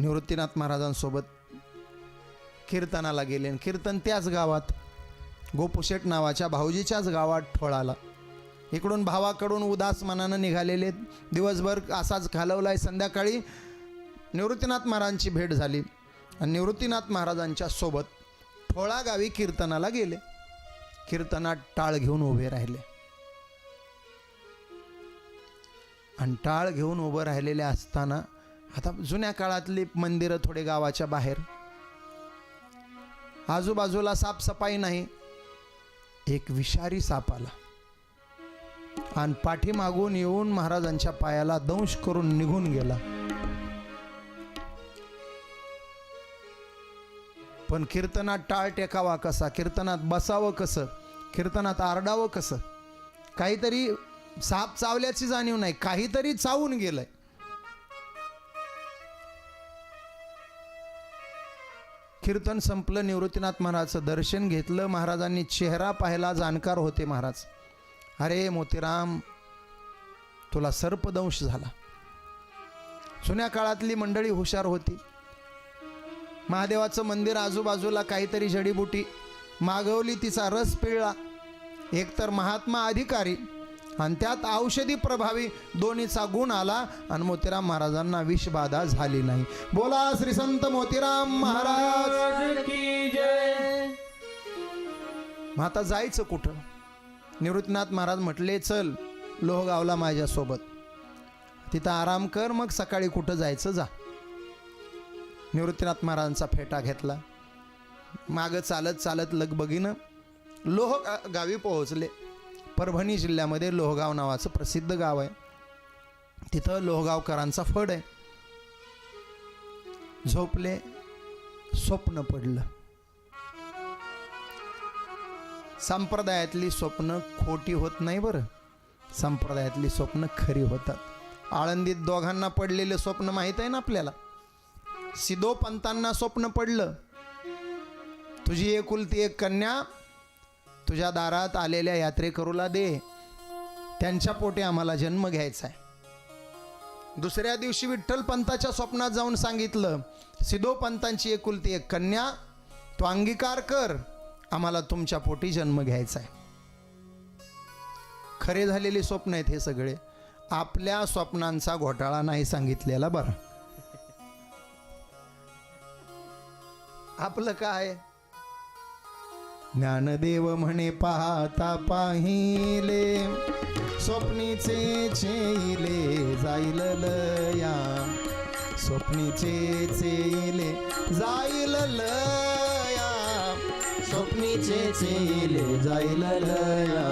निवृत्तीनाथ महाराजांसोबत कीर्तनाला गेले आणि कीर्तन त्याच गावात गोपुशेठ नावाच्या भाऊजीच्याच गावात ठोळाला. इकडून भावाकडून उदास मनानं निघालेले, दिवसभर असाच घालवलाय. संध्याकाळी निवृत्तीनाथ महाराजांची भेट झाली आणि निवृत्तीनाथ महाराजांच्या सोबत ठोळा गावी कीर्तनाला गेले. कीर्तनात टाळ घेऊन उभे राहिले आणि टाळ घेऊन उभं राहिलेले असताना, आता जुन्या काळातली मंदिरं थोडे गावाच्या बाहेर, आजूबाजूला साफसफाई नाही. एक विषारी साप आला आणि पाठीमागून येऊन महाराजांच्या पायाला दंश करून निघून गेला. पण कीर्तनात टाळ टेकावा कसा, कीर्तनात बसावं कसं, कीर्तनात आरडावं कसं, काहीतरी साप चावल्याची जाणीव नाही, काहीतरी चावून गेलंय. कीर्तन संपलं. निवृत्तीनाथ महाराजांचं दर्शन घेतलं. महाराजांनी चेहरा पाहिला. जाणकार होते महाराज. अरे मोतीराम, तुला सर्पदंश झाला. जुन्या काळातली मंडळी हुशार होती. महादेवाचं मंदिर आजूबाजूला काहीतरी जडीबुटी मागवली, तिचा रस पिळला. एकतर महात्मा अधिकारी आणि त्यात औषधी प्रभावी, दोन्हीचा गुण आला आणि मोतीराम महाराजांना विषबाधा झाली नाही. बोला श्री संत मोतीराम महाराज की जय. मग आता जायचं कुठं? निवृत्तीनाथ महाराज म्हटले, चल लोहगावला माझ्यासोबत, तिथं आराम कर, मग सकाळी कुठं जायचं जा. निवृत्तीनाथ महाराजांचा फेटा घेतला. मागं चालत चालत लगबगीनं लोहगावी पोहोचले. परभणी जिल्ह्यामध्ये लोहगाव नावाचं प्रसिद्ध गाव आहे. तिथं लोहगावकरांचा फड आहे. झोपले. स्वप्न पडलं. संप्रदायातली स्वप्न खोटी होत नाही बरं, संप्रदायातली स्वप्न खरी होतात. आळंदीत दोघांना पडलेलं स्वप्न माहीत आहे ना आपल्याला. सिद्धोपंतांना स्वप्न पडलं, तुझी एकुलती एक कन्या तुझ्या दारात आलेल्या यात्रेकरूला दे, त्यांच्या पोटी आम्हाला जन्म घ्यायचा आहे. दुसऱ्या दिवशी विठ्ठलपंताच्या स्वप्नात जाऊन सांगितलं, सिद्धोपंतांची एकुलती एक कन्या, तो अंगीकार कर, आम्हाला तुमच्या पोटी जन्म घ्यायचा आहे. खरे झालेले स्वप्न आहेत हे सगळे. आपल्या स्वप्नांचा घोटाळा नाही सांगितलेला बरं. आपलं काय? ज्ञानदेव म्हणे पाहता पाहिले, स्वप्नीचे चेले जाईल लया, स्वप्नीचे चेले जाईल लया, स्वप्नीचे चेले जाईल लया.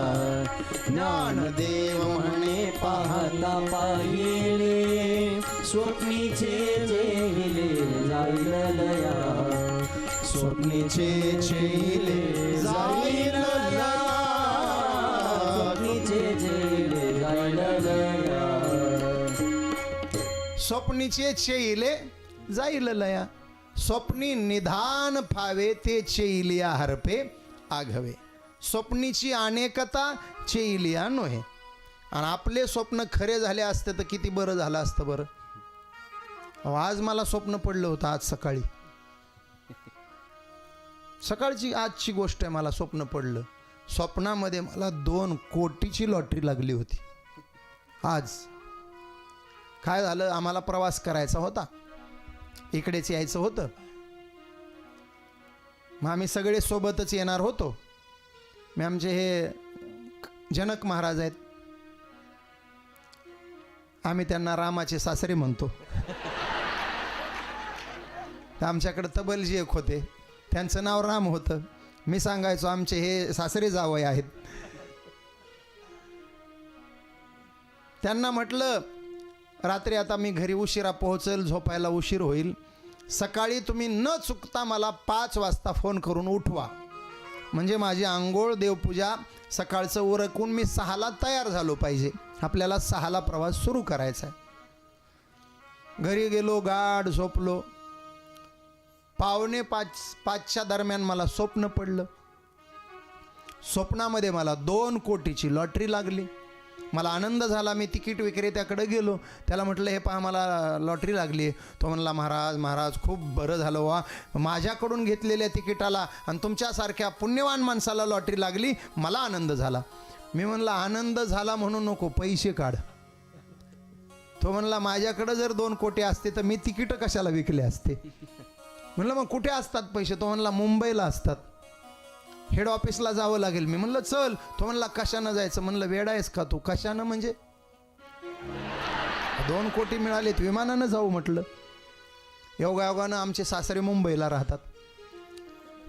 ज्ञानदेव म्हणे पाहता पाहिले, स्वप्नीचे चेले जाईल लया, स्वप्नीचे चेले जाईल लया, स्वप्नीचे चेले जाईल लया, स्वप्नीचे चेले जाईल लया. स्वप्नी निधान फावे ते चेलिया हरपे आघवे. स्वप्नीची अनेकता चेलिया नोहे. आणि आपले स्वप्न खरे झाले असते तर किती बरं झालं असतं बरं. आज मला स्वप्न पडलं होतं, आज सकाळी, सकाळची आजची गोष्ट आहे. मला स्वप्न पडलं. स्वप्नामध्ये मला 2 कोटीची लॉटरी लागली होती. आज काय झालं, आम्हाला प्रवास करायचा होता, इकडेच यायचं होतं. मग आम्ही सगळे सोबतच येणार होतो. मी आमचे हे जनक महाराज आहेत, आम्ही त्यांना रामाचे सासरे म्हणतो. आमच्याकडे तबलजी एक होते, त्यांचं नाव राम होतं. मी सांगायचो आमचे हे सासरे जावई आहेत. त्यांना म्हटलं, रात्री आता मी घरी उशिरा पोहोचेल, झोपायला उशीर होईल, सकाळी तुम्ही न चुकता मला 5 वाजता फोन करून उठवा, म्हणजे माझी आंघोळ देवपूजा सकाळचं उरकून मी 6ला तयार झालो पाहिजे. आपल्याला 6ला प्रवास सुरू करायचा आहे. घरी गेलो, गाढ झोपलो. 4:45च्या दरम्यान मला स्वप्न पडलं. स्वप्नामध्ये मला 2 कोटीची लॉटरी लागली. मला आनंद झाला. मी तिकीट विक्रेत्याकडे गेलो, त्याला म्हटलं हे पहा मला लॉटरी लागली. तो म्हणला महाराज खूप बरं झालं वा, माझ्याकडून घेतलेल्या तिकिटाला आणि तुमच्यासारख्या पुण्यवान माणसाला लॉटरी लागली, मला आनंद झाला. मी म्हणलं आनंद झाला म्हणू नको, पैसे काढ. तो म्हणला माझ्याकडे जर 2 कोटी असते तर मी तिकीट कशाला विकले असते. म्हणलं मग कुठे असतात पैसे. तो म्हणला मुंबईला असतात, हेड ऑफिसला जावं लागेल. मी म्हणलं चल. तो म्हणला कशानं जायचं. म्हणलं वेडा आहेस का तू. कशानं म्हणजे 2 कोटी मिळालेत, विमानानं जाऊ म्हटलं. योगायोगानं आमचे सासरे मुंबईला राहतात.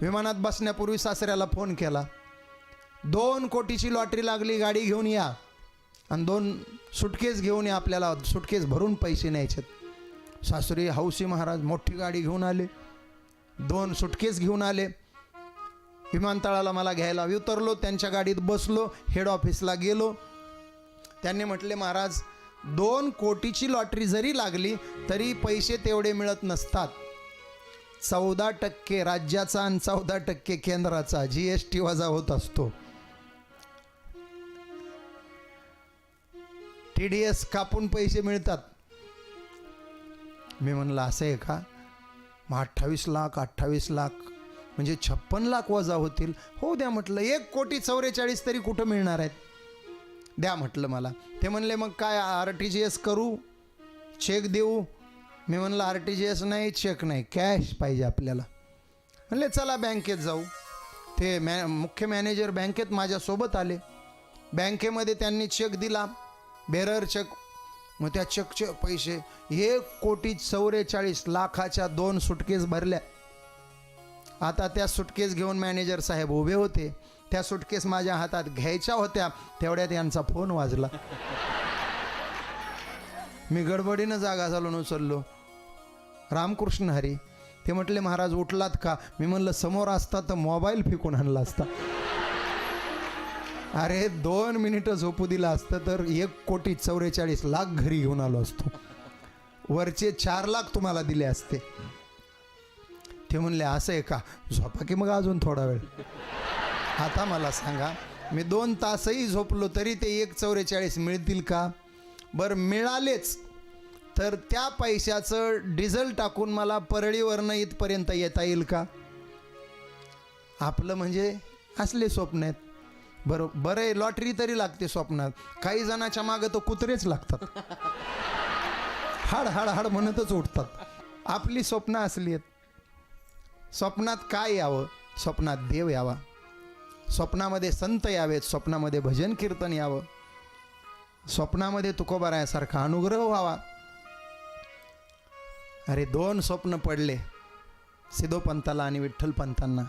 विमानात बसण्यापूर्वी सासऱ्याला फोन केला, 2 कोटीची लॉटरी लागली, गाडी घेऊन या आणि 2 सुटकेस घेऊन या, आपल्याला सुटकेस भरून पैसे न्यायचेत. सासरे हौसी महाराज मोठी गाडी घेऊन आले, 2 सुटकेस घेऊन आले. विमानतळाला मला घ्यायला उतरलो, त्यांच्या गाडीत बसलो, हेड ऑफिसला गेलो. त्यांनी म्हटले महाराज 2 कोटीची लॉटरी जरी लागली तरी पैसे तेवढे मिळत नसतात. 14% राज्याचा आणि 14% केंद्राचा GST वजा होत असतो. TDS कापून पैसे मिळतात. मी म्हणलं असं आहे का. मग 28 लाख म्हणजे 56 लाख वजा होतील. हो द्या म्हटलं. 1,44,00,000 तरी कुठं मिळणार आहेत, द्या म्हटलं मला. ते म्हणले मग काय RTGS करू, चेक देऊ. मी म्हणलं RTGS नाही, चेक नाही, कॅश पाहिजे आपल्याला. म्हणले चला बँकेत जाऊ. ते मुख्य मॅनेजर बँकेत माझ्यासोबत आले. बँकेमध्ये त्यांनी चेक दिला, बेरर चेक. मग त्या चेकचे पैसे 1,44,00,000 2 सुटकेस भरल्या. आता त्या सुटकेस घेऊन मॅनेजर साहेब उभे होते. त्या सुटकेस माझ्या हातात घ्यायच्या होत्या, तेवढ्यात यांचा फोन वाजला. मी गडबडीनं जागा झालो, उचललो. रामकृष्ण हरी. ते म्हटले महाराज उठलात का. मी म्हणलं समोर असता तर मोबाईल फेकून आणला असता. अरे 2 मिनिटं झोपू दिला असतं तर 1,44,00,000 घरी घेऊन आलो असतो. वरचे 4 लाख तुम्हाला दिले असते. ते म्हणले असं आहे का, झोपा की मग अजून थोडा वेळ. आता मला सांगा, मी 2 तासही झोपलो तरी ते 1,44,00,000 मिळतील का. बरं मिळालेच तर त्या पैशाचं डिझेल टाकून मला परळीवरनं इथपर्यंत येता येईल का. आपलं म्हणजे असले स्वप्न आहेत. बरं आहे, लॉटरी तरी लागते स्वप्नात. काही जणाच्या मागं तर कुत्रेच लागतात, हाड हाड हाड म्हणतच उठतात. आपली स्वप्न असली आहेत. स्वप्नात काय यावं, स्वप्नात देव यावा, स्वप्नामध्ये संत यावेत, स्वप्नामध्ये भजन कीर्तन यावं, स्वप्नामध्ये तुकोबारायासारखा अनुग्रह व्हावा. अरे 2 स्वप्न पडले सिद्धोपंताला आणि विठ्ठलपंतांना.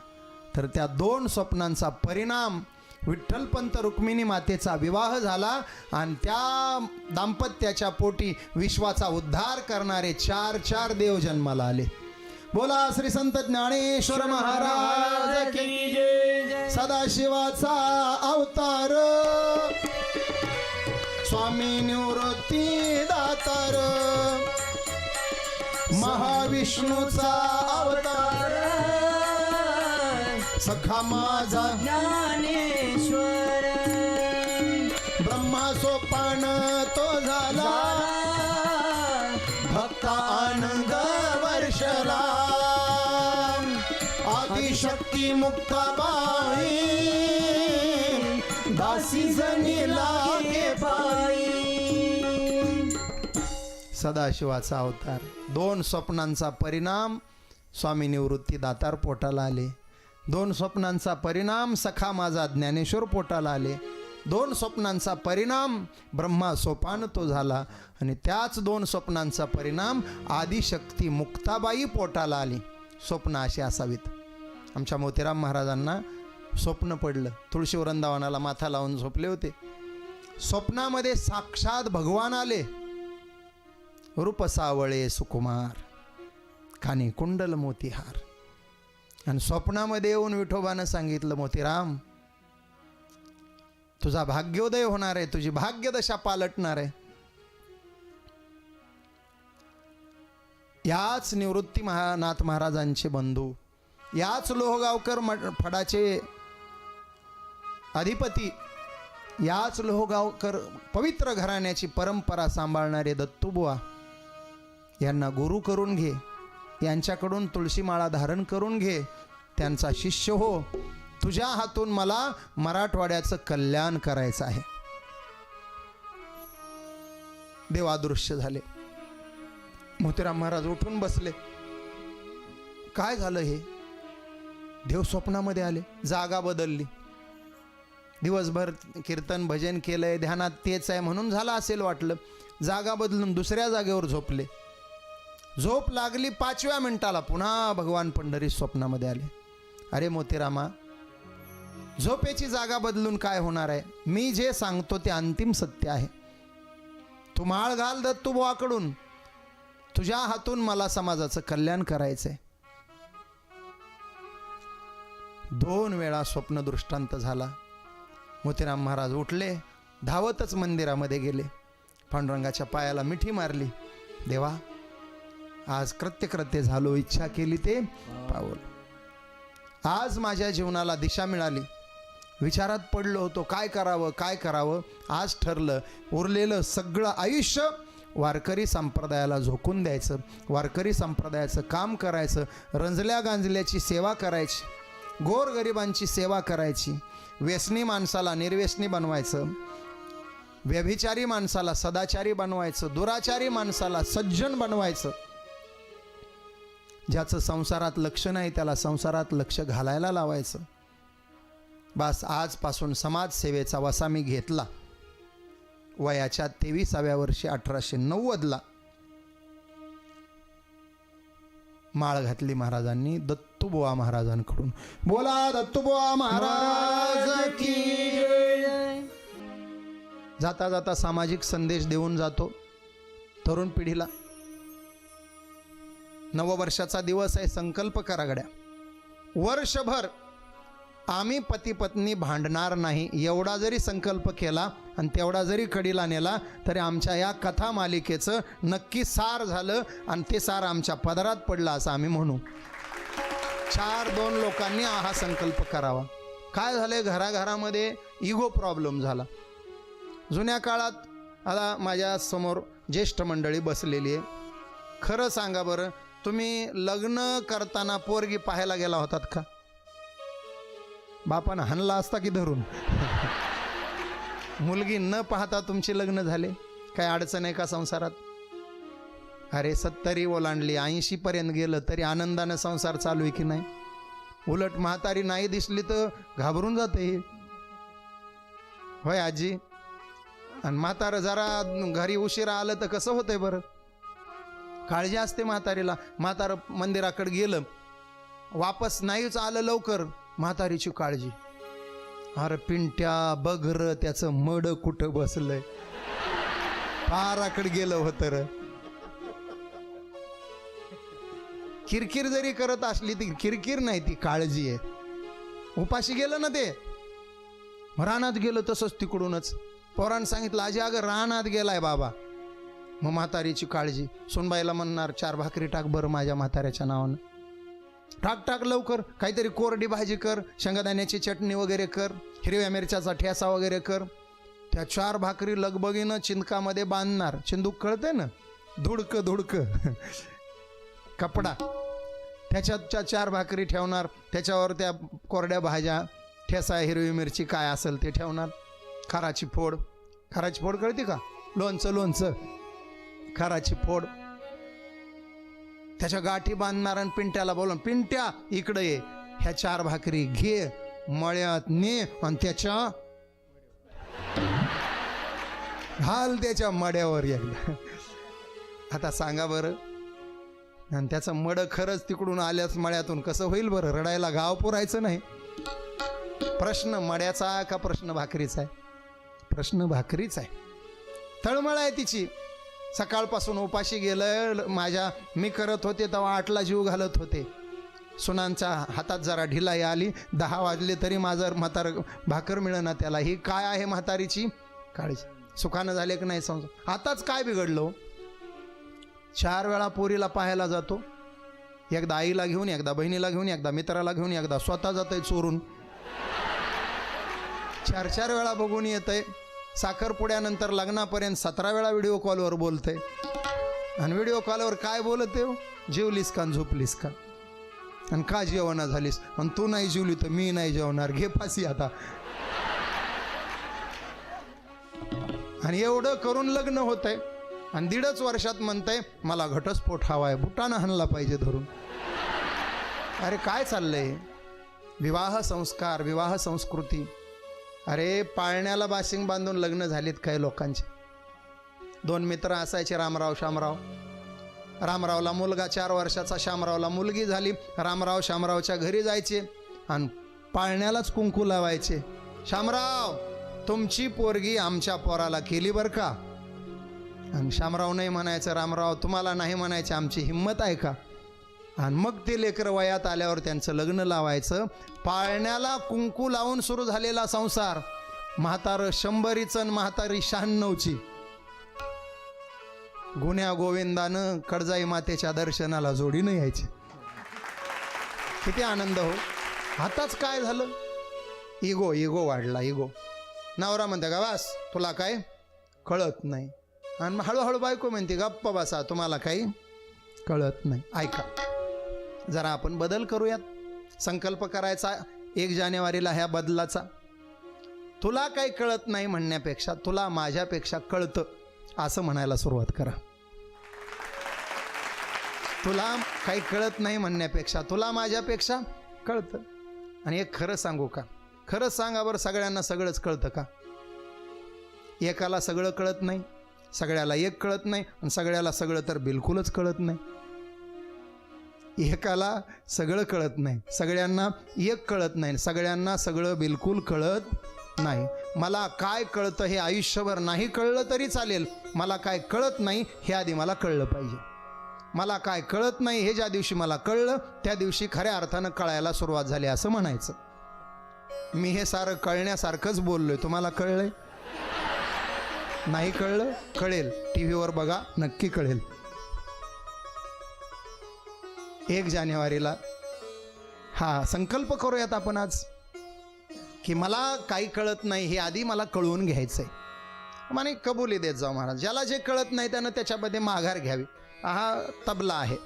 तर त्या 2 स्वप्नांचा परिणाम विठ्ठलपंत रुक्मिणी मातेचा विवाह झाला आणि त्या दाम्पत्याच्या पोटी विश्वाचा उद्धार करणारे 4 देव जन्माला आले. बोला श्री संत ज्ञानेश्वर महाराज की जय. सदाशिवाचा अवतार स्वामी निवृत्ती दातार, महाविष्णूचा अवतार सखा माझा ज्ञानेश्वर. ब्रह्मा सोपान तो झाला, भक्ता आनंद वर्षला. आदिशक्ती मुक्ताबाई दासी जनी लागे बाई. सदाशिवाचा अवतार. 2 स्वप्नांचा परिणाम स्वामी निवृत्ती दातार पोटाला आले. 2 स्वप्नांचा परिणाम सखा माझा ज्ञानेश्वर पोटाला आले. 2 स्वप्नांचा परिणाम ब्रह्मा सोपान तो झाला आणि त्याच 2 स्वप्नांचा परिणाम आदिशक्ती मुक्ताबाई पोटाला आली. स्वप्न अशी असावीत. आमच्या मोतीराम महाराजांना स्वप्न पडलं. तुळशी वृंदावनाला माथा लावून झोपले होते. स्वप्नामध्ये साक्षात भगवान आले. रूप सावळे सुकुमार, कानी कुंडल मोतीहार. आणि स्वप्नामध्ये येऊन विठोबानं सांगितलं, मोतीराम तुझा भाग्योदय होणार आहे, तुझी भाग्यदशा पालटणार आहे. याच निवृत्ती नाथ महाराजांचे बंधू, याच लोहगावकर फडाचे अधिपती याच लोहगावकर पवित्र घराण्याची परंपरा सांभाळणारे दत्तूबुवा यांना गुरु करून घे, यांच्याकडून तुळशीमाळा धारण करून घे, त्यांचा शिष्य हो. तुझ्या हातून मला मराठवाड्याचं कल्याण करायचं आहे. देव अदृश्य झाले. मोतीराम महाराज उठून बसले. काय झालं हे? देव स्वप्नामध्ये आले. जागा बदलली. दिवसभर कीर्तन भजन केलंय, ध्यानात तेच आहे म्हणून झालं असेल वाटलं. जागा बदलून दुसऱ्या जागेवर झोपले. झोप लागली 5व्या मिनिटाला पुन्हा भगवान पंढरी स्वप्नामध्ये आले. अरे मोतीरामा, झोपेची जागा बदलून काय होणार आहे? मी जे सांगतो ते अंतिम सत्य आहे. तू माळ घाल दत्तूबुवाकडून, तुझ्या हातून मला समाजाचं कल्याण करायचंय. 2 वेळा स्वप्न दृष्टांत झाला. मोतीराम महाराज उठले, धावतच मंदिरामध्ये गेले. पांडुरंगाच्या पायाला मिठी मारली. देवा, आज कृत्य झालो, इच्छा केली ते पावल. आज माझ्या जीवनाला दिशा मिळाली. विचारात पडलो होतो काय करावं. आज ठरलं, उरलेलं सगळं आयुष्य वारकरी संप्रदायाला झोकून द्यायचं, वारकरी संप्रदायाचं काम करायचं, रंजल्या गांजल्याची सेवा करायची, गोरगरिबांची सेवा करायची, व्यसनी माणसाला निर्व्यसनी बनवायचं, व्यभिचारी माणसाला सदाचारी बनवायचं, दुराचारी माणसाला सज्जन बनवायचं. ज्याचं संसारात लक्ष नाही त्याला संसारात लक्ष घालायला लावायचं. बस आजपासून समाजसेवेचा वसा मी घेतला. वयाच्या 23व्या वर्षी 1890ला माळ घातली महाराजांनी दत्तूबुवा महाराजांकडून. बोला दत्तूबुवा महाराज की जय. जाता जाता सामाजिक संदेश देऊन जातो तरुण पिढीला. नववर्षाचा दिवस आहे. संकल्प करा गड्या, वर्षभर आम्ही पती पत्नी भांडणार नाही, एवढा जरी संकल्प केला आणि तेवढा जरी कडीला नेला तरी आमच्या या कथा मालिकेचं नक्की सार झालं आणि ते सार आमच्या पदरात पडलं असं आम्ही म्हणू. 4-2 लोकांनी हा संकल्प करावा. काय झालंय, घराघरामध्ये इगो प्रॉब्लेम झाला. जुन्या काळात, आता माझ्या समोर ज्येष्ठ मंडळी बसलेली आहे, खरं सांगा बरं, तुम्ही लग्न करताना पोरगी पाहायला गेला होतात का? बापानं हाणला असता की धरून? मुलगी न पाहता तुमचे लग्न झाले, काय अडचण आहे का संसारात? अरे 70 ओलांडली, 80 पर्यंत गेलं तरी आनंदानं संसार चालू आहे की नाही? उलट म्हातारी नाही दिसली तर घाबरून जाते. होय आजी? आणि म्हातारं जरा घरी उशिरा आलं तर कसं होतंय बरं? काळजी असते म्हातारीला. म्हातारं मंदिराकडे गेलं, वापस नाहीच आलं लवकर, म्हातारीची काळजी. अरे पिंट्या बघर त्याचं मड कुठं बसलंय, पाराकडे गेलं होतं र. किरकिर जरी करत असली ती किरकिर नाही, ती काळजी आहे. उपाशी गेलं ना ते, रानात गेलं तसंच तिकडूनच पोरानं सांगितलं आजी अगं रानात गेलाय बाबा. मग म्हातारीची काळजी. सोनबाईला म्हणणार 4 भाकरी टाक बरं माझ्या म्हाताऱ्याच्या नावानं. टाक लवकर, काहीतरी कोरडी भाजी कर, शेंगादाण्याची चटणी वगैरे कर, हिरव्या मिरच्याचा ठेसा वगैरे कर. त्या 4 भाकरी लगबगीनं चिंदकामध्ये बांधणार. चिंदूक कळते ना, धुडक कपडा, त्याच्यात 4 भाकरी ठेवणार, त्याच्यावर त्या कोरड्या भाज्या, ठेसा, हिरवी मिरची काय असेल ते ठेवणार. खाराची फोड कळते का? लोणचं खाराची फोड, त्याच्या गाठी बांधणार आणि पिंट्याला बोलून पिंट्या इकडे ये, ह्या 4 भाकरी घे, मळ्यात ने आणि त्याच्या घाल त्याच्या मड्यावर एकदा. आता सांगा बरं, आणि त्याचं मड खरंच तिकडून आल्यास मळ्यातून कसं होईल बरं? रडायला गाव पुरायचं नाही. प्रश्न मड्याचा का प्रश्न भाकरीचा आहे? प्रश्न भाकरीच आहे. तळमळ आहे तिची. सकाळपासून उपाशी गेलं. मी करत होते तेव्हा 8ला जीव घालत होते. सुनांच्या हातात जरा ढिलाई आली, 10 वाजले तरी माझं म्हातार भाकर मिळेना त्याला. ही काय आहे म्हातारीची काळजी. सुखानं झाले की नाही संसार? आताच काय बिघडलो? 4 वेळा पोरीला पाहायला जातो, एकदा आईला घेऊन, एकदा बहिणीला घेऊन, एकदा मित्राला घेऊन, एकदा स्वतः जातोय चोरून. 4 वेळा बघून येतंय, साखरपुड्यानंतर लग्नापर्यंत 17 वेळा व्हिडिओ कॉलवर बोलतंय. आणि व्हिडिओ कॉलवर काय बोलत आहे? जेवलीस का आणि झोपलीस का आणि का जेवणा झालीस, आणि तू नाही जेवली तर मी नाही जेवणार, घे फाशी आता. आणि एवढं करून लग्न होतंय आणि 1.5 वर्षात म्हणतंय मला घटस्फोट हवाय, बुटानं हाणला पाहिजे धरून. अरे काय चाललंय? विवाह संस्कार, विवाह संस्कृती. अरे पाळण्याला बाशिंग बांधून लग्न झालीत काही लोकांचे. 2 मित्र असायचे, रामराव शामराव. रामरावला मुलगा 4 वर्षाचा, शामरावला मुलगी झाली. रामराव शामरावच्या घरी जायचे आणि पाळण्यालाच कुंकू लावायचे. शामराव तुमची पोरगी आमच्या पोराला केली बरं का. आणि शामराव नाही म्हणायचं, रामराव तुम्हाला नाही म्हणायचं, आमची हिंमत आहे का. आणि मग ते लेकर वयात आल्यावर त्यांचं लग्न लावायचं. पाळण्याला कुंकू लावून सुरू झालेला संसार. म्हातारं 100चं आणि म्हातारी 96ची. गुन्ह्या गोविंदानं कडजाई मातेच्या दर्शनाला जोडीनं यायचे. किती आनंद हो. आताच काय झालं? इगो वाढला, इगो. नवरा म्हणते का बस तुला काय कळत नाही, आणि हळूहळू बायको म्हणते गप्प बसा तुम्हाला काही कळत नाही. ऐका, जरा आपण बदल करूयात. संकल्प करायचा 1 जानेवारीला ह्या बदलाचा. तुला काही कळत नाही म्हणण्यापेक्षा तुला माझ्यापेक्षा कळतं असं म्हणायला सुरुवात करा. तुला काही कळत नाही म्हणण्यापेक्षा तुला माझ्यापेक्षा कळतं. आणि एक खरं सांगू का? खरंच सांगा बरं, सगळ्यांना सगळंच कळतं का? एकाला सगळं कळत नाही, सगळ्याला एक कळत नाही, आणि सगळ्याला सगळं तर बिलकुलच कळत नाही. एकाला सगळं कळत नाही, सगळ्यांना एक कळत नाही, सगळ्यांना सगळं बिलकुल कळत नाही. मला काय कळतं हे आयुष्यभर नाही कळलं तरी चालेल, मला काय कळत नाही हे आधी मला कळलं पाहिजे. मला काय कळत नाही हे ज्या दिवशी मला कळलं त्या दिवशी खऱ्या अर्थानं कळायला सुरुवात झाली असं म्हणायचं. मी हे सारं कळण्यासारखंच बोललोय, तुम्हाला कळलंय? नाही कळलं? कळेल, टीव्हीवर बघा, नक्की कळेल. 1 जानेवारीला हा संकल्प करूयात आपण आज की मला काही कळत नाही हे आधी मला कळवून घ्यायचंय. माने कबुली देत जाऊ महाराज. ज्याला जे कळत नाही त्यानं त्याच्यामध्ये माघार घ्यावी. हा तबला आहे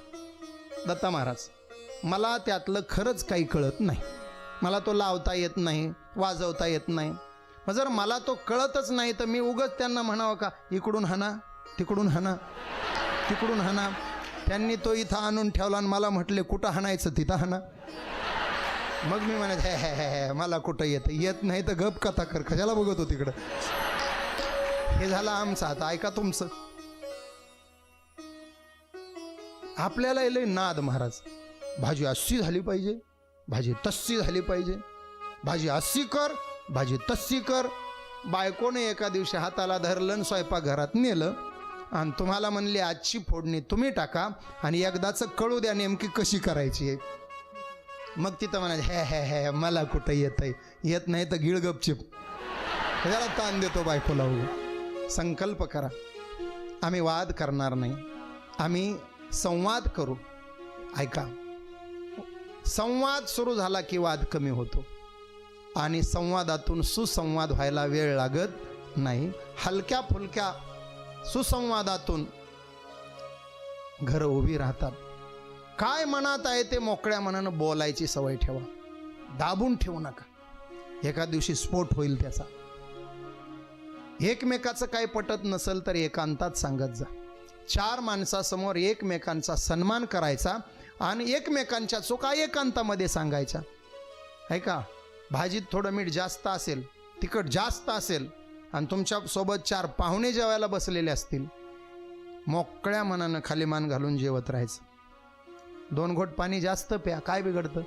दत्ता महाराज, मला त्यातलं खरंच काही कळत नाही. मला तो लावता येत नाही, वाजवता येत नाही. मग जर मला तो कळतच नाही तर मी उगाच त्यांना म्हणावं का इकडून हाना तिकडून हाना तिकडून हाना. त्यांनी तो इथं आणून ठेवला आणि मला म्हटले कुठं हाणायचं तिथं हाना. मग मी म्हणत हे मला कुठं येत नाही तर गप कथा कर, कशाला बघतो तिकडं. हे झालं आमचं. आता ऐका तुमचं. आपल्याला लय नाद महाराज. भाजी अशी झाली पाहिजे, भाजी तस्सी झाली पाहिजे, भाजी अशी कर, भाजी तस्सी कर. बायकोने एका दिवशी हाताला धरलं, स्वयंपाकघरात नेलं आणि तुम्हाला म्हणले आजची फोडणी तुम्ही टाका आणि एकदाचं कळू द्या नेमकी कशी करायची आहे. मग तिथं म्हणायचं हे मला कुठं येतंय, येत नाही तर गिळ गपचिप. त्याला ताण देतो बायकोला. संकल्प करा, आम्ही वाद करणार नाही, आम्ही संवाद करू. ऐका, संवाद सुरू झाला की वाद कमी होतो आणि संवादातून सुसंवाद व्हायला वेळ लागत नाही. हलक्या फुलक्या सुसंवादातून घरं उभी राहतात. काय मनात आहे ते मोकळ्या मनानं बोलायची सवय ठेवा, दाबून ठेवू नका. एका दिवशी स्फोट होईल त्याचा. एकमेकाचं काय पटत नसेल तर एकांतात सांगत जा. 4 माणसासमोर एकमेकांचा सन्मान करायचा आणि एकमेकांच्या चुका एकांतामध्ये सांगायच्या. ऐका, भाजीत थोडं मीठ जास्त असेल, तिखट जास्त असेल आणि तुमच्या सोबत 4 पाहुणे जेवायला बसलेले असतील, मोकळ्या मनानं खाली मान घालून जेवत राहायचं. 2 घोट पाणी जास्त प्या, काय बिघडतं.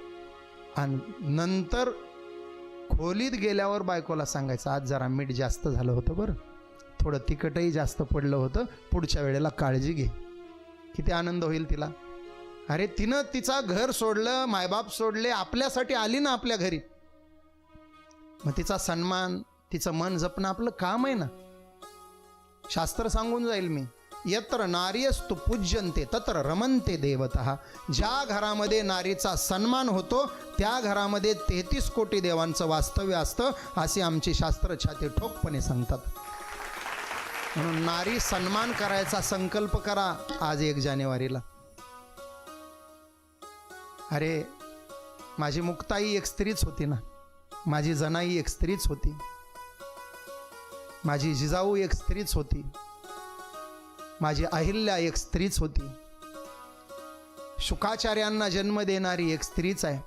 आणि नंतर खोलीत गेल्यावर बायकोला सांगायचं आज जरा मीठ जास्त झालं होतं बरं, थोडं तिखटही जास्त पडलं होतं, पुढच्या वेळेला काळजी घे. किती आनंद होईल तिला. अरे तिनं तिचा घर सोडलं, मायबाप सोडले, आपल्यासाठी आली ना आपल्या घरी. मग तिचा सन्मान, तिचं मन जपणं आपलं काम आहे ना. शास्त्र सांगून जाईल मी, यत्र नार्यस्तु पूज्यन्ते तत्र रमन्ते देवतः. ज्या घरामध्ये नारीचा सन्मान होतो त्या घरामध्ये 33 कोटी देवांचं वास्तव्य असतं, असे आमची शास्त्र छाती ठोकपणे सांगतात. म्हणून नारी सन्मान करायचा संकल्प करा आज 1 जानेवारीला. अरे माझी मुक्ताई एक स्त्रीच होती ना, माझी जनाई एक स्त्रीच होती, माझी जिजाऊ एक स्त्रीच होती, माझी अहिल्या एक स्त्रीच होती. शुकाचार्यांना जन्म देणारी एक स्त्रीच आहे,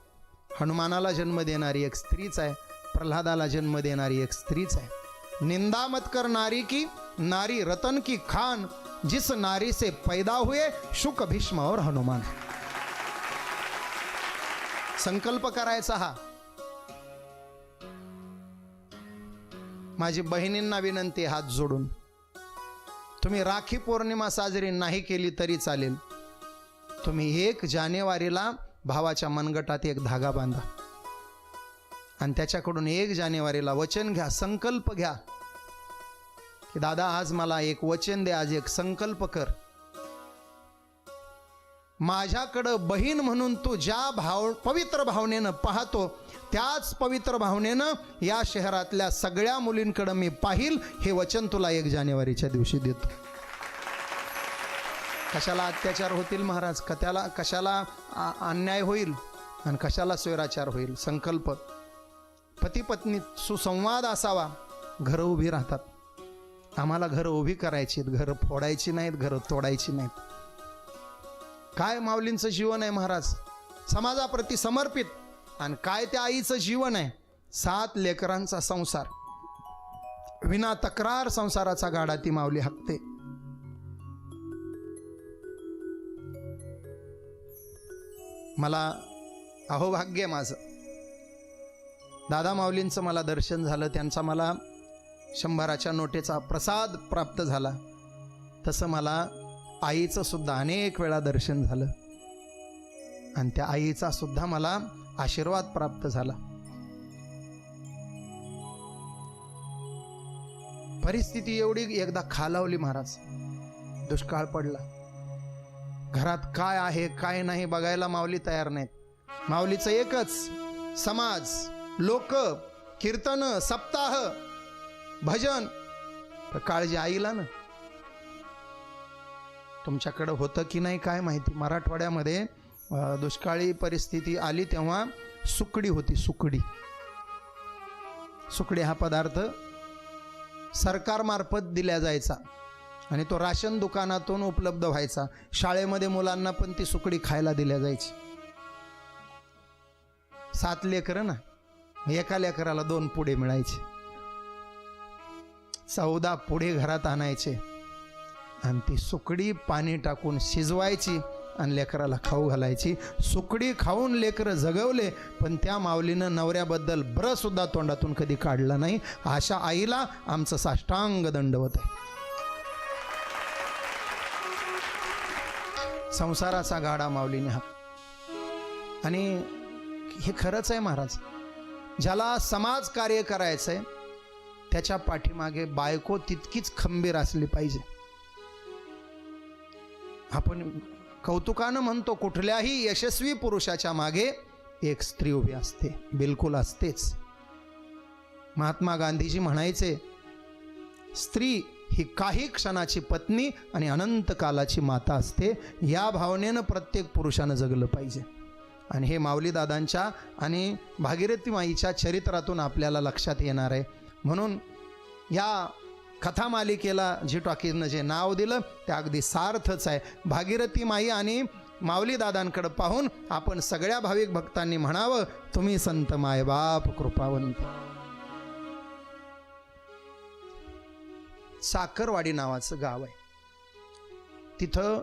हनुमानाला जन्म देणारी एक स्त्रीच आहे, प्रल्हादाला जन्म देणारी एक स्त्रीच आहे. निंदा मत कर नारी की, नारी रतन की खान, जिस नारी से पैदा हुए शुक भीष्म और हनुमान. संकल्प करायचा हा. माझी बहिणींना विनंती, हात जोडून, तुम्ही राखी पौर्णिमा साजरी नाही केली तरी चालेल, तुम्ही 1 जानेवारीला भावाच्या मनगटात एक धागा बांधा आणि त्याच्याकडून 1 जानेवारीला वचन घ्या, संकल्प घ्या की दादा आज मला एक वचन दे, आज एक संकल्प कर. माझ्याकडं बहीण म्हणून तू ज्या पवित्र भावनेनं पाहतो त्याच पवित्र भावनेनं या शहरातल्या सगळ्या मुलींकडं मी पाहिल, हे वचन तुला 1 जानेवारीच्या दिवशी देतो. कशाला अत्याचार होतील महाराज, कशाला अन्याय होईल आणि कशाला स्वैराचार होईल. संकल्प. पती पत्नी सुसंवाद असावा. घरं उभी राहतात, आम्हाला घरं उभी करायची, घरं फोडायची नाहीत, घरं तोडायची नाहीत. काय माऊलींचं जीवन आहे महाराज, समाजाप्रती समर्पित. आणि काय त्या आईचं जीवन आहे, 7 लेकरांचा संसार, विना तक्रार संसाराचा गाडा ती माऊली हाकते. मला अहोभाग्य माझं, दादा माऊलींचं मला दर्शन झालं, त्यांचा मला 100च्या नोटेचा प्रसाद प्राप्त झाला. तसं मला आईचं सुद्धा अनेक वेळा दर्शन झालं आणि त्या आईचा सुद्धा मला आशीर्वाद प्राप्त झाला. परिस्थिती एवढी एकदा खालावली महाराज, दुष्काळ पडला, घरात काय आहे काय नाही बघायला माऊली तयार नाहीत. माऊलीचं एकच, समाज, लोक, कीर्तन, सप्ताह, भजन. तर काळजी आईला ना. तुमच्याकडं होतं की नाही काय माहिती, मराठवाड्यामध्ये दुष्काळी परिस्थिती आली तेव्हा सुकडी होती. सुकडी हा पदार्थ सरकारमार्फत दिला जायचा आणि तो राशन दुकानातून उपलब्ध व्हायचा. शाळेमध्ये मुलांना पण ती सुकडी खायला दिल्या जायची. 7 लेकरं ना, एका लेकराला 2 पुडे मिळायचे. 14 पुडे घरात आणायचे आणि ती सुकडी पाणी टाकून शिजवायची आणि लेकराला खाऊ घालायची. सुकडी खाऊन लेकरं जगवले, पण त्या माऊलीनं नवऱ्याबद्दल ब्र सुद्धा तोंडातून कधी काढला नाही. अशा आईला आमचं साष्टांग दंडवत आहे. संसाराचा गाडा माऊलीने हा. आणि हे खरंच आहे महाराज, ज्याला समाज कार्य करायचंय त्याच्या पाठीमागे बायको तितकीच खंबीर असली पाहिजे. आपण कौतुकानं म्हणतो कुठल्याही यशस्वी पुरुषाच्या मागे एक स्त्री उभी असते, बिलकुल असतेच. महात्मा गांधीजी म्हणायचे, स्त्री ही काही क्षणाची पत्नी आणि अनंत कालाची माता असते. या भावनेनं प्रत्येक पुरुषानं जगलं पाहिजे. आणि हे माऊली दादांच्या आणि भागीरथी माईच्या चरित्रातून आपल्याला लक्षात येणार आहे. म्हणून या कथा मालिकेला जी टॉकीजनं जे नाव दिलं ते अगदी सार्थच आहे. भागीरथी माई आणि माऊली दादांकडे पाहून आपण सगळ्या भाविक भक्तांनी म्हणावं, तुम्ही संत मायबाप कृपावंत. साखरवाडी नावाचं गाव आहे. तिथं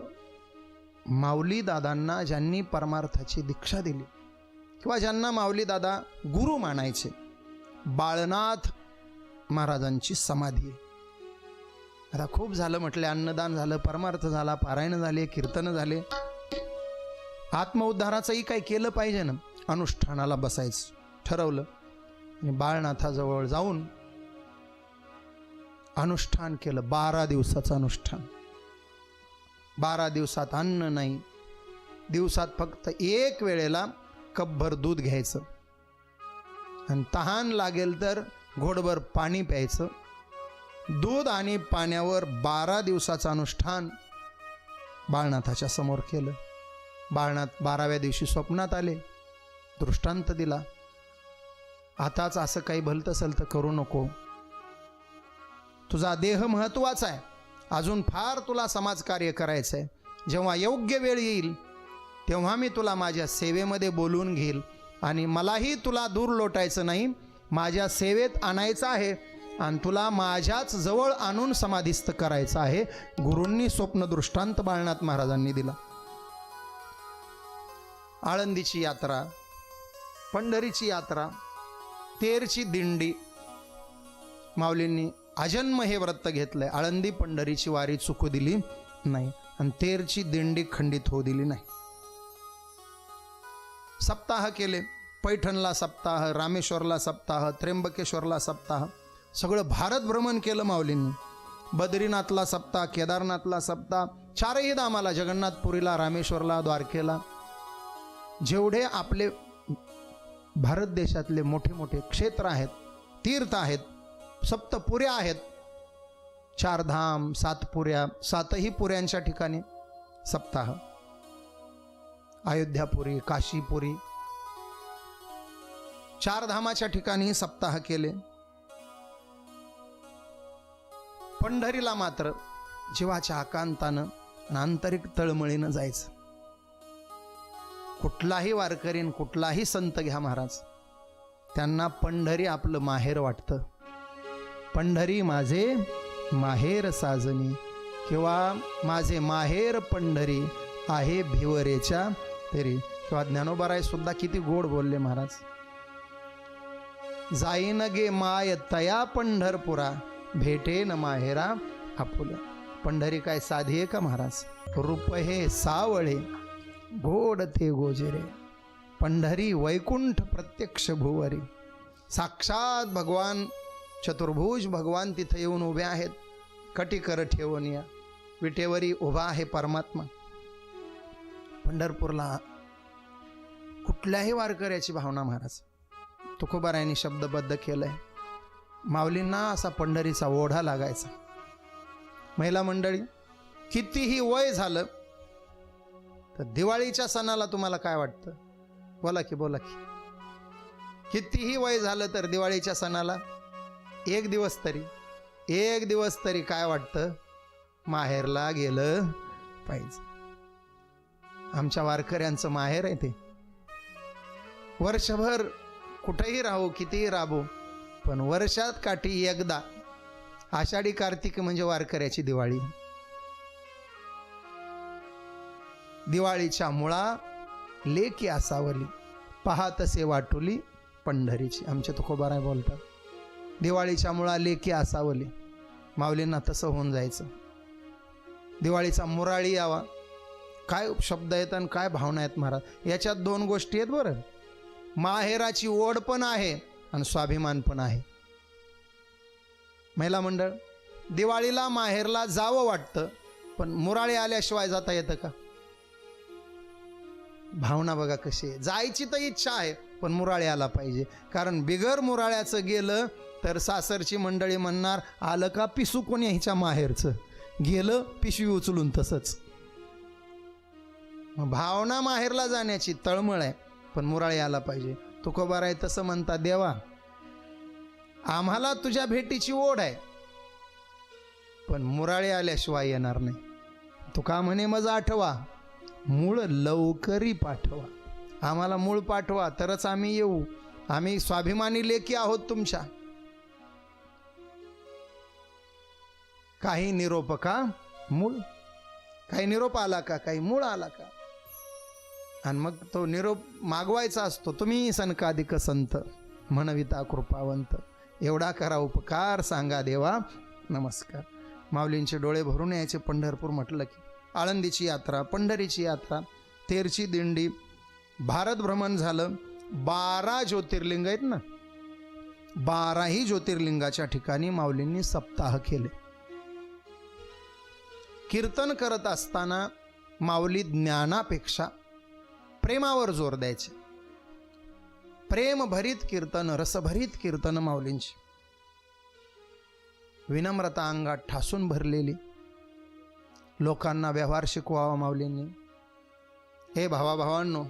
माऊली दादांना ज्यांनी परमार्थाची दीक्षा दिली किंवा ज्यांना माऊली दादा गुरु मानायचे, बाळनाथ महाराजांची समाधी आहे. आता खूप झालं म्हटले, अन्नदान झालं, परमार्थ झाला, पारायण झाले, कीर्तन झाले, आत्मउद्धाराचंही काही केलं पाहिजे ना. अनुष्ठानाला बसायचं ठरवलं आणि बाळनाथाजवळ जाऊन अनुष्ठान केलं. 12 दिवसाचं अनुष्ठान. 12 दिवसात अन्न नाही, दिवसात फक्त एक वेळेला कपभर दूध घ्यायचं आणि तहान लागेल तर घोडभर पाणी प्यायचं. दूध आणि पाण्यावर 12 दिवसाचं अनुष्ठान बाळनाथाच्या समोर केलं. बाळनाथ 12व्या दिवशी स्वप्नात आले, दृष्टांत दिला, आताच असं काही भलतं सलतं करू नको, तुझा देह महत्वाचा आहे, अजून फार तुला समाजकार्य करायचं आहे, जेव्हा योग्य वेळ येईल तेव्हा मी तुला माझ्या सेवेमध्ये बोलवून घेईल आणि मलाही तुला दूर लोटायचं नाही, माझ्या सेवेत आणायचं आहे आणि तुला माझ्याच जवळ आणून समाधिस्थ करायचं आहे. गुरूंनी स्वप्न दृष्टांत बाळनाथ महाराजांनी दिला. आळंदीची यात्रा, पंढरीची यात्रा, तेरची दिंडी, माऊलींनी अजन्म हे व्रत घेतलंय. आळंदी पंढरीची वारी चुकू दिली नाही आणि तेरची दिंडी खंडित होऊ दिली नाही. सप्ताह केले, पैठणला सप्ताह, रामेश्वरला सप्ताह, त्र्यंबकेश्वरला सप्ताह, सगळं भारत भ्रमण केलं माऊलींनी. बद्रीनाथला सप्ताह, केदारनाथला सप्ताह, 4ही धामाला, जगन्नाथपुरीला, रामेश्वरला, द्वारकेला, जेवढे आपले भारत देशातले मोठे मोठे क्षेत्र आहेत, तीर्थ आहेत, सप्तपुऱ्या आहेत, 4 धाम, 7 पुऱ्या, 7ही पुऱ्यांच्या ठिकाणी सप्ताह, अयोध्यापुरी, काशीपुरी, 4 धामाच्या ठिकाणी सप्ताह केले. पंढरीला मात्र जीवाच्या आकांतानं आणि आंतरिक तळमळीनं जायचं. कुठलाही वारकरीन, कुठलाही संत घ्या महाराज, त्यांना पंढरी आपलं माहेर वाटतं. पंढरी माझे माहेर साजनी, किंवा माझे माहेर पंढरी आहे भिवरेच्या तेरी, किंवा ज्ञानोबाराय सुद्धा किती गोड बोलले महाराज. जाईन गे माय तया पंढरपुरा, भेटे न माहेरा आपुल्या. पंढरी काय साधी आहे का महाराज? रूप हे सावळे, गोड ते गोजिरे, पंढरी वैकुंठ प्रत्यक्ष भुवरी. साक्षात भगवान चतुर्भुज भगवान तिथे येऊन उभे आहेत, कटिकर ठेवून या विटेवरी उभा आहे परमात्मा. पंढरपूरला कुठल्याही वारकऱ्याची भावना महाराज तुकोबारायांनी शब्दबद्ध केलंय. माऊलींना असा पंढरीचा ओढा लागायचा. महिला मंडळी, कितीही वय झालं तर दिवाळीच्या सणाला तुम्हाला काय वाटतं? बोला की बोला की. कितीही वय झालं तर दिवाळीच्या सणाला एक दिवस तरी काय वाटतं? माहेरला गेलं पाहिजे. आमच्या वारकऱ्यांचं माहेर आहे ते. वर्षभर कुठेही राहू, कितीही राबू, पण वर्षात काठी एकदा आषाढी कार्तिक म्हणजे वारकऱ्याची दिवाळी. दिवाळीच्या मुळा लेकी असावली, पाहतसे वाटुली पंढरीची. आमचे तुकोबाराय बोलतात, दिवाळीच्या मुळा लेकी असावली. माऊलींना तसं होऊन जायचं. दिवाळीचा मुराळी यावा. काय शब्द आहेत आणि काय भावना आहेत महाराज. याच्यात 2 गोष्टी आहेत बरं. माहेराची ओढ पण आहे आणि स्वाभिमान पण आहे. महिला मंडळ, दिवाळीला माहेरला जावं वाटतं, पण मुराळी आल्याशिवाय जाता येतं का? भावना बघा कशी आहे. जायची तर इच्छा आहे, पण मुराळी आला पाहिजे. कारण बिगर मुराळ्याचं गेलं तर सासरची मंडळी म्हणणार, आलं का पिसू कोणी ह्याच्या माहेरचं, गेलं पिशवी उचलून तसंच. भावना माहेरला जाण्याची तळमळ आहे, पण मुराळी आला पाहिजे. तुकोबाराय तसं म्हणतात, देवा आम्हाला तुझ्या भेटीची ओढ आहे, पण मुराळी आल्याशिवाय येणार नाही. तुका म्हणे मज आठवा, मूळ लवकरी पाठवा. आम्हाला मूळ पाठवा तरच आम्ही येऊ. आम्ही स्वाभिमानी लेकी आहोत तुमच्या. काही निरोप का मूळ, काही निरोप आला का, काही मूळ आला का. आणि मग तो निरोप मागवायचा असतो. तुम्ही सनकाधिक संत म्हणविता कृपावंत, एवढा करा उपकार, सांगा देवा नमस्कार. माऊलींचे डोळे भरून यायचे. पंढरपूर म्हटलं की आळंदीची यात्रा, पंढरीची यात्रा, तेरची दिंडी, भारत भ्रमण झालं. 12 ज्योतिर्लिंग आहेत ना, 12ही ज्योतिर्लिंगाच्या ठिकाणी माऊलींनी सप्ताह केले. कीर्तन करत असताना माऊली ज्ञानापेक्षा प्रेमावर जोर द्यायचे. प्रेमभरीत कीर्तन, रसभरीत कीर्तन माऊलींची. विनम्रता अंगात ठासून भरलेली. लोकांना व्यवहार शिकवावा माऊलींनी. हे भावाभावांनो,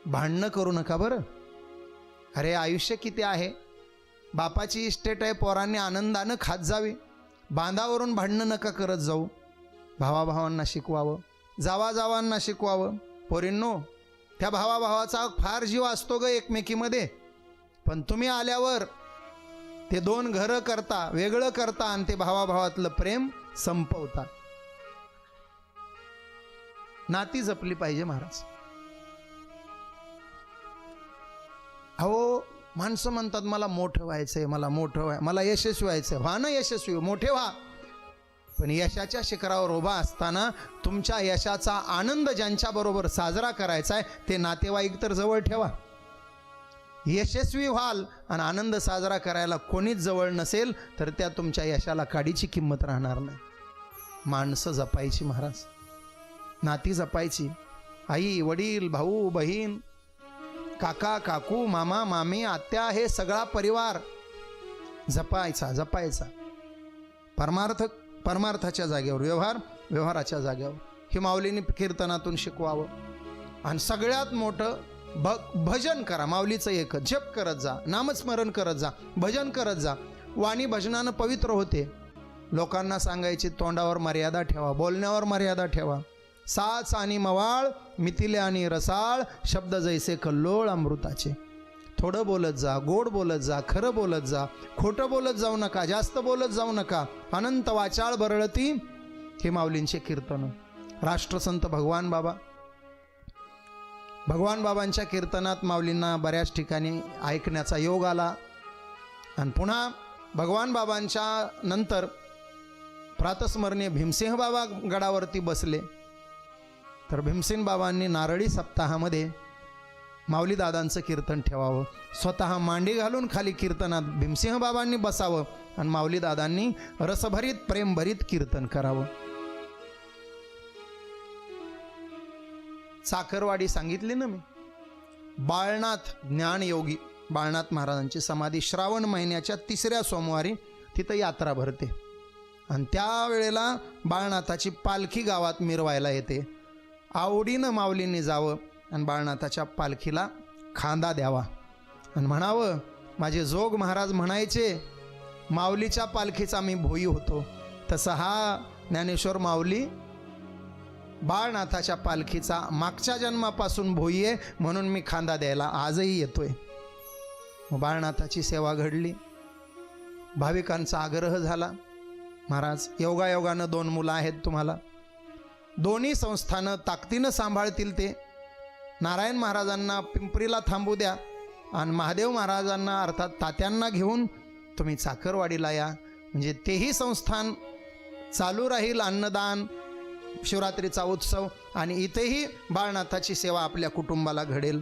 भांडणं करू नका बरं. अरे आयुष्य किती आहे, बापाची इस्टेट आहे, पोरांनी आनंदानं खात जावी. बांधावरून भांडणं नका करत जाऊ. भावाभावांना शिकवावं, जावाजावांना शिकवावं. पोरींनो, त्या भावाभावाचा फार जीव असतो ग एकमेकीमध्ये, पण तुम्ही आल्यावर ते दोन घरं करता, वेगळं करता आणि ते भावाभावातलं प्रेम संपवता. नाती जपली पाहिजे महाराज. अहो माणसं म्हणतात मला मोठं व्हायचंय, मला मोठं मला यशस्वी व्हायचंय. व्हा ना यशस्वी, मोठे व्हा. पण यशाच्या शिखरावर उभा असताना तुमच्या यशाचा आनंद ज्यांच्याबरोबर साजरा करायचा आहे ते नातेवाईक तर जवळ ठेवा. यशस्वी व्हाल आणि आनंद साजरा करायला कोणीच जवळ नसेल तर त्या तुमच्या यशाला काडीची किंमत राहणार नाही. माणसं जपायची महाराज, नाती जपायची. आई वडील, भाऊ बहीण, काका काकू, मामा मामी, आत्या, हे सगळा परिवार जपायचा जपायचा. परमार्थाच्या जागेवर व्यवहार, व्यवहाराच्या जागेवर. हे माऊलीने कीर्तनातून शिकवावं. आणि सगळ्यात मोठं भजन करा. माऊलीचं एक जप करत जा, नामस्मरण करत जा, भजन करत जा. वाणी भजनानं पवित्र होते. लोकांना सांगायची तोंडावर मर्यादा ठेवा, बोलण्यावर मर्यादा ठेवा. साच आणि मवाळ, मिथिले आणि रसाळ, शब्द जैसे कल्लोळ अमृताचे. थोडं बोलत जा, गोड बोलत जा, खरं बोलत जा, खोटं बोलत जाऊ नका, जास्त बोलत जाऊ नका. अनंत वाचाळ बरळती, हे माऊलींचे कीर्तन. राष्ट्रसंत भगवान बाबांच्या कीर्तनात माऊलींना बऱ्याच ठिकाणी ऐकण्याचा योग आला. आणि पुन्हा भगवान बाबांच्या नंतर प्रातस्मरणीय भीमसिंह बाबा गडावरती बसले. तर भीमसिंह बाबांनी नारळी सप्ताहामध्ये माऊली दादांचं कीर्तन ठेवावं. स्वतः मांडी घालून खाली कीर्तनात भीमसिंह बाबांनी बसावं आणि माऊली दादांनी रसभरीत प्रेमभरीत कीर्तन करावं. साखरवाडी सांगितली ना मी. बाळनाथ ज्ञानयोगी बाळनाथ महाराजांची समाधी श्रावण महिन्याच्या 3ऱ्या सोमवारी तिथं यात्रा भरते. आणि त्यावेळेला बाळनाथाची पालखी गावात मिरवायला येते. आवडीनं माऊलींनी जावं आणि बाळनाथाच्या पालखीला खांदा द्यावा आणि म्हणावं, माझे जोग महाराज म्हणायचे माऊलीच्या पालखीचा मी भोई होतो, तसं हा ज्ञानेश्वर माऊली बाळनाथाच्या पालखीचा मागच्या जन्मापासून भोई आहे, म्हणून मी खांदा द्यायला आजही येतोय. बाळनाथाची सेवा घडली. भाविकांचा आग्रह झाला, महाराज योगायोगानं 2 मुलं आहेत तुम्हाला, दोन्ही संस्थानं ताकदीनं सांभाळतील ते. नारायण महाराजांना पिंपरीला थांबू द्या आणि महादेव महाराजांना अर्थात तात्यांना घेऊन तुम्ही चाकरवाडीला या, म्हणजे तेही संस्थान चालू राहील. अन्नदान, शिवरात्रीचा उत्सव आणि इथेही बाळनाथाची सेवा आपल्या कुटुंबाला घडेल.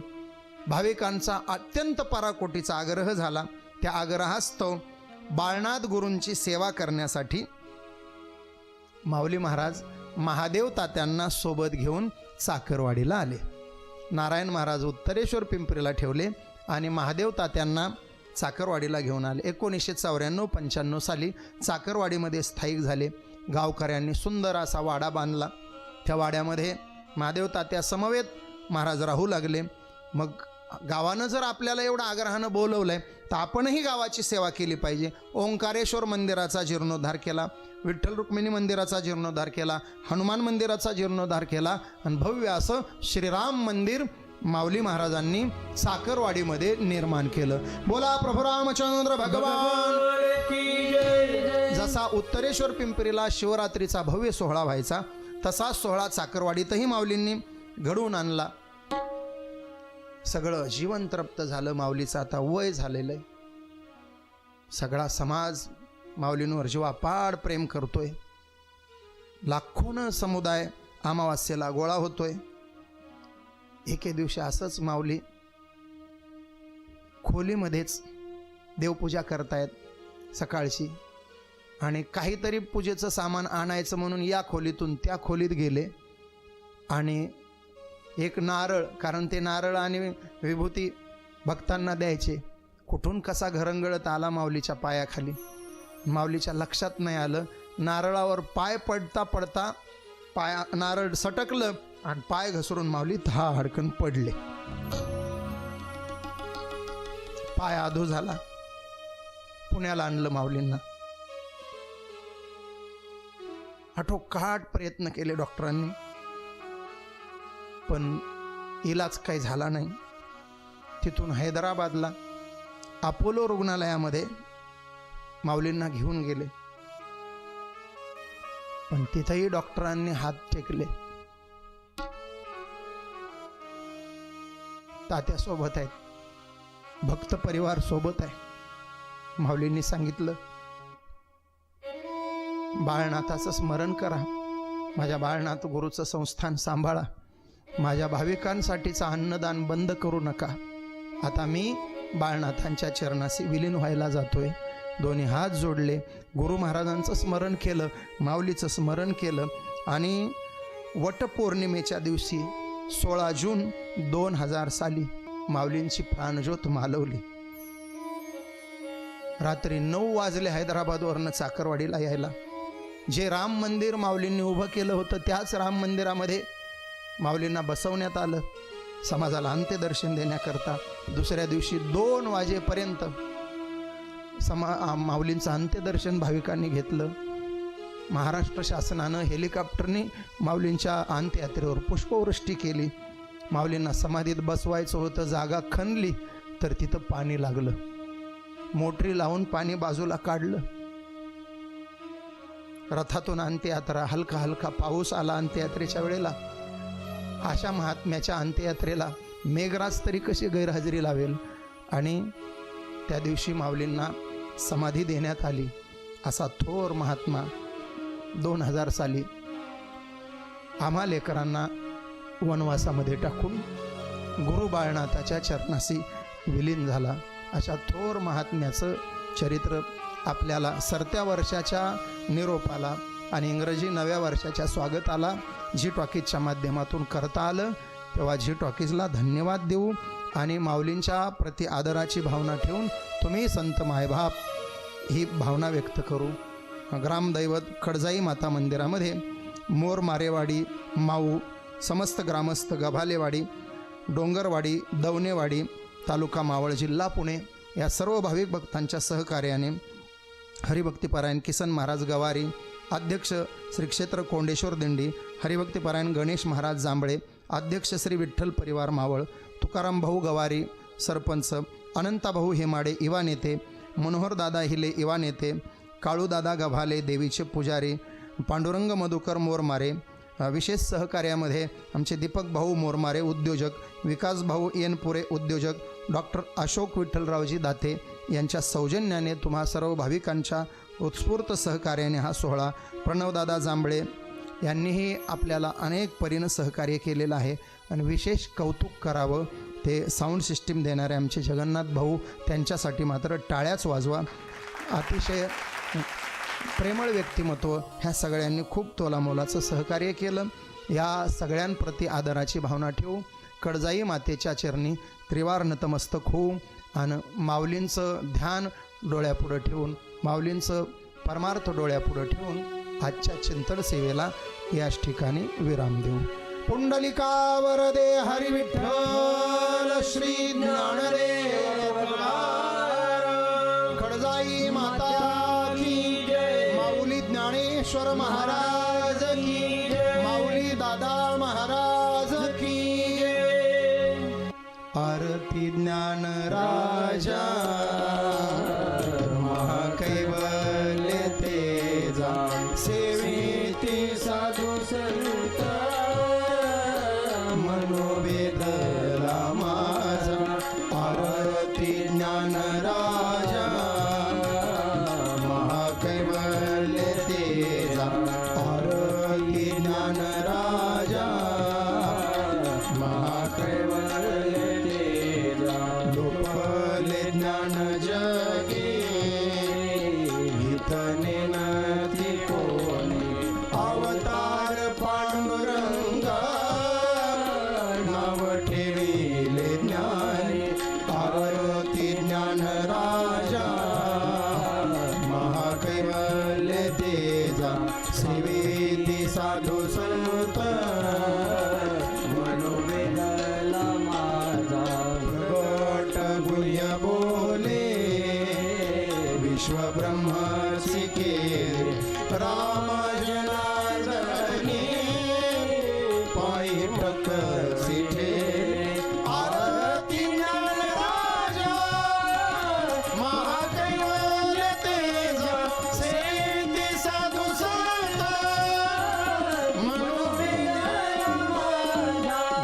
भाविकांचा अत्यंत पराकोटीचा आग्रह झाला. त्या आग्रहास्तव बाळनाथ गुरूंची सेवा करण्यासाठी माऊली महाराज महादेव तात्यांना सोबत घेऊन चाकरवाडीला आले. नारायण महाराज उत्तरेश्वर पिंपरीला ठेवले आणि महादेव तात्यांना चाकरवाडीला घेऊन आले. 1994-95 साली चाकरवाडीमध्ये स्थायिक झाले. गावकऱ्यांनी सुंदर असा वाडा बांधला. त्या वाड्यामध्ये महादेव तात्या समवेत महाराज राहू लागले. मग गावानं जर आपल्याला एवढं आग्रहानं बोलवलं आहे तर आपणही गावाची सेवा केली पाहिजे. ओंकारेश्वर मंदिराचा जीर्णोद्धार केला, विठ्ठल रुक्मिणी मंदिराचा जीर्णोद्धार केला, हनुमान मंदिराचा जीर्णोद्धार केला आणि भव्य असं श्रीराम मंदिर माऊली महाराजांनी साखरवाडीमध्ये निर्माण केलं. बोला प्रभू रामचंद्र भगवान. जसा उत्तरेश्वर पिंपरीला शिवरात्रीचा भव्य सोहळा व्हायचा तसाच सोहळा साखरवाडीतही माऊलींनी घडवून आणला. सगळं जीवन तृप्त झालं. माऊलीचं आता वय झालेलं आहे. सगळा समाज माऊलींवर जीवापाड प्रेम करतोय. लाखोनं समुदाय अमावास्येला गोळा होतोय. एके दिवशी असंच माऊली खोलीमध्येच देवपूजा करतायत. सकाळची आणि काहीतरी पूजेचं सामान आणायचं म्हणून या खोलीतून त्या खोलीत गेले आणि एक नारळ, कारण ते नारळ आणि विभूती भक्तांना द्यायचे, कुठून कसा घरंगळत आला माऊलीच्या पायाखाली. माऊलीच्या लक्षात नाही आलं. नारळावर पाय पडता पडता नारळ सटकलं आणि पाय घसरून माऊली धाडकन पडले. पाय आधू झाला. पुण्याला आणलं माऊलींना. आठोकाठ प्रयत्न केले डॉक्टरांनी, पण इलाज काही झाला नाही. तिथून हैदराबादला अपोलो रुग्णालयामध्ये माऊलींना घेऊन गेले, पण तिथेही डॉक्टरांनी हात टेकले. तात्या सोबत आहेत, भक्त परिवार सोबत आहे. माऊलींनी सांगितलं, बाळनाथाचं स्मरण करा, माझ्या बाळनाथ गुरुचं संस्थान सांभाळा, माझ्या भाविकांसाठीचं अन्नदान बंद करू नका. आता मी बाळनाथांच्या चरणाशी विलीन व्हायला जातोय. दोन्ही हात जोडले, गुरु महाराजांचं स्मरण केलं, माऊलीचं स्मरण केलं आणि वटपौर्णिमेच्या दिवशी 16 जून 2000 साली माऊलींची प्राणज्योत मालवली. रात्री 9 वाजले हैदराबादवरनं चाकरवाडीला यायला. जे राम मंदिर माऊलींनी उभं केलं होतं त्याच राम मंदिरामध्ये माऊलींना बसवण्यात आलं समाजाला अंत्यदर्शन देण्याकरता. दुसऱ्या दिवशी 2 वाजेपर्यंत माऊलींचं अंत्यदर्शन भाविकांनी घेतलं. महाराष्ट्र शासनानं हेलिकॉप्टरने माऊलींच्या अंत्ययात्रेवर पुष्पवृष्टी केली. माऊलींना समाधीत बसवायचं होतं, जागा खणली तर तिथं पाणी लागलं. मोटरी लावून पाणी बाजूला काढलं. रथातून अंत्ययात्रा, हलका हलका पाऊस आला अंत्ययात्रेच्या वेळेला. अशा महात्म्याच्या अंत्ययात्रेला मेघराज तरी कशी गैरहजेरी लावेल. आणि त्या दिवशी माऊलींना समाधी देण्यात आली. असा थोर महात्मा 2000 साली आम्हा लेकरांना वनवासामध्ये टाकून गुरु बाळनाथाच्या चरणाशी विलीन झाला. अशा थोर महात्म्याचं चरित्र आपल्याला सरत्या वर्षाच्या निरोपाला आणि इंग्रजी नव्या वर्षाच्या स्वागताला झी टॉकीजच्या माध्यमातून करता आलं. तेव्हा झी टॉकीजला धन्यवाद देऊ आणि माऊलींच्या प्रति आदराची भावना ठेवून तुम्ही संत मायबाप ही भावना व्यक्त करू. ग्रामदैवत खडजाई माता मंदिरामध्ये मोर मारेवाडी, माऊ, समस्त ग्रामस्थ गभालेवाडी, डोंगरवाडी, दवनेवाडी, तालुका मावळ, जिल्हा पुणे या सर्व भाविक भक्तांच्या सहकार्याने हरिभक्तीपरायण किसन महाराज गवारी, अध्यक्ष श्री क्षेत्र कोंडेश्वर दिंडी, हरिभक्तीपरायण गणेश महाराज जांभळे, अध्यक्ष श्री विठ्ठल परिवार मावळ, तुकाराम भाऊ गवारी सरपंच, अनंताभाऊ हेमाडे युवा नेते, मनोहरदादा हिले युवा नेते, काळूदादा गव्हाले देवीचे पुजारी, पांडुरंग मधुकर मोरमारे. विशेष सहकार्यामध्ये आमचे दीपक भाऊ मोरमारे उद्योजक, विकास भाऊ येनपुरे उद्योजक, डॉक्टर अशोक विठ्ठलरावजी दाते यांच्या सौजन्याने तुम्हा सर्व भाविकांच्या उत्स्फूर्त सहकार्याने हा सोहळा. प्रणवदादा जांभळे यांनीही आपल्याला अनेक परीनं सहकार्य केलेलं आहे आणि विशेष कौतुक करावं ते साऊंड सिस्टीम देणारे आमचे जगन्नाथ भाऊ, त्यांच्यासाठी मात्र टाळ्याच वाजवा. अतिशय प्रेमळ व्यक्तिमत्व ह्या सगळ्यांनी खूप तोलामोलाचं सहकार्य केलं. या सगळ्यांप्रती आदराची भावना ठेवू, कडजाई मातेच्या चरणी त्रिवार नतमस्तक होऊ आणि माऊलींचं ध्यान डोळ्यापुढं ठेवून, माऊलींचं परमार्थ डोळ्यापुढं ठेवून आजच्या चिंतन सेवेला याच ठिकाणी विराम देऊ. पुंडलिका वरदे हरी विठ्ठल श्री ज्ञानदेव खडजाई माता की जय, माऊली ज्ञानेश्वर महाराज की जय, माऊली दादा महाराज की जय. आरती ज्ञान राजा महाकैवल्य तेजा, सेवेती साधू संत मनोवेदला माझा. आरती ज्ञान राजा महाकैवल्य तेजा, आरती ज्ञान राजा महाकैवल्य तेजा. लोपले ज्ञान जगे हितने न माझा सेवेती साधू संत मनोवेदला माझा प्रगट गुह्य बोले विश्व ब्रह्मची केले राम जनार्दनी पायी प्रकसिठे आरती ज्ञान राजा महाकैवल्य तेज सेवेती साधू संत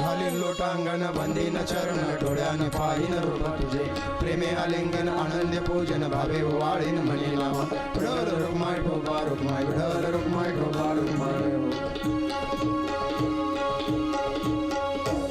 घालीन लोटांगण बंदीन चरण डोळ्याने पाहिन रूप तुझे प्रेमे आलिंगन आनंद पूजन भावे वाळीन म्हणे नावा विठ्ठल रुक्माई ठोबा रुक्माई विठ्ठल रुक्माई ठोबा रुक्माई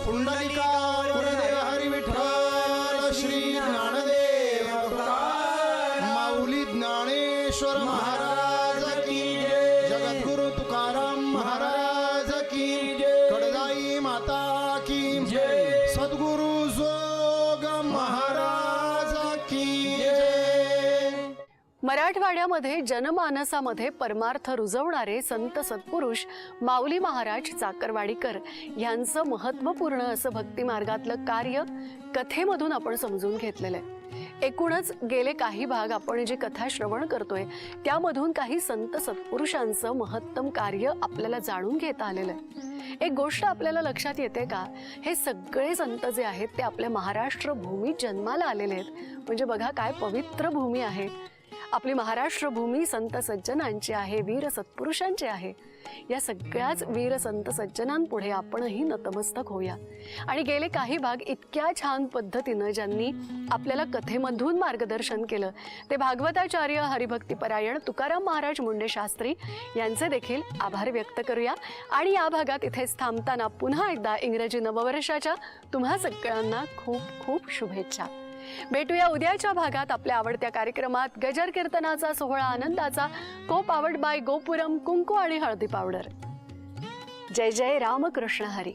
पुंडलिका गुरुदेव हरी विठ्ठल श्री ज्ञानदेव तुकाराम माऊली ज्ञानेश्वर महाराज की जय जगद्गुरु तुकाराम महाराज की जय कडदाई माता की जय सद्गुरु जोग महाराज की जय। मराठवाड्यामध्ये जनमानसामध्ये परमार्थ रुजवणारे संत सत्पुरुष माऊली महाराज चाकरवाडीकर यांचं महत्त्वपूर्ण असं भक्ती मार्गातलं कार्य कथेमधून आपण समजून घेतलेलं आहे। एकूणच गेले काही भाग आपण जी कथा श्रवण करतोय त्यामधून काही संत सत्पुरुषांचं महत्तम कार्य आपल्याला जाणून घेता आलेलं आहे। एक गोष्ट आपल्याला लक्षात येते का, हे सगळे संत जे आहेत ते आपल्या महाराष्ट्र भूमीत जन्माला आलेले आहेत। म्हणजे बघा काय पवित्र भूमी आहे आपली महाराष्ट्र भूमी, संत सज्जनांची आहे, वीर सत्पुरुषांची आहे। या सगळ्याच वीर संत सज्जनांपुढे आपणही नतमस्तक होऊया आणि गेले काही भाग इतक्या छान पद्धतीनं ज्यांनी आपल्याला कथेमधून मार्गदर्शन केलं ते भागवताचार्य हरिभक्तीपरायण तुकाराम महाराज मुंडे शास्त्री यांचे देखील आभार व्यक्त करूया। आणि या भागात इथेच थांबताना पुन्हा एकदा इंग्रजी नववर्षाच्या तुम्हा सगळ्यांना खूप खूप शुभेच्छा। भेटूया उद्याच्या भागात आपल्या आवडत्या कार्यक्रमात गजर कीर्तनाचा सोहळा आनंदाचा, को पावड बाय गोपुरम कुंकू आणि हळदी पावडर। जय जय रामकृष्ण हरी।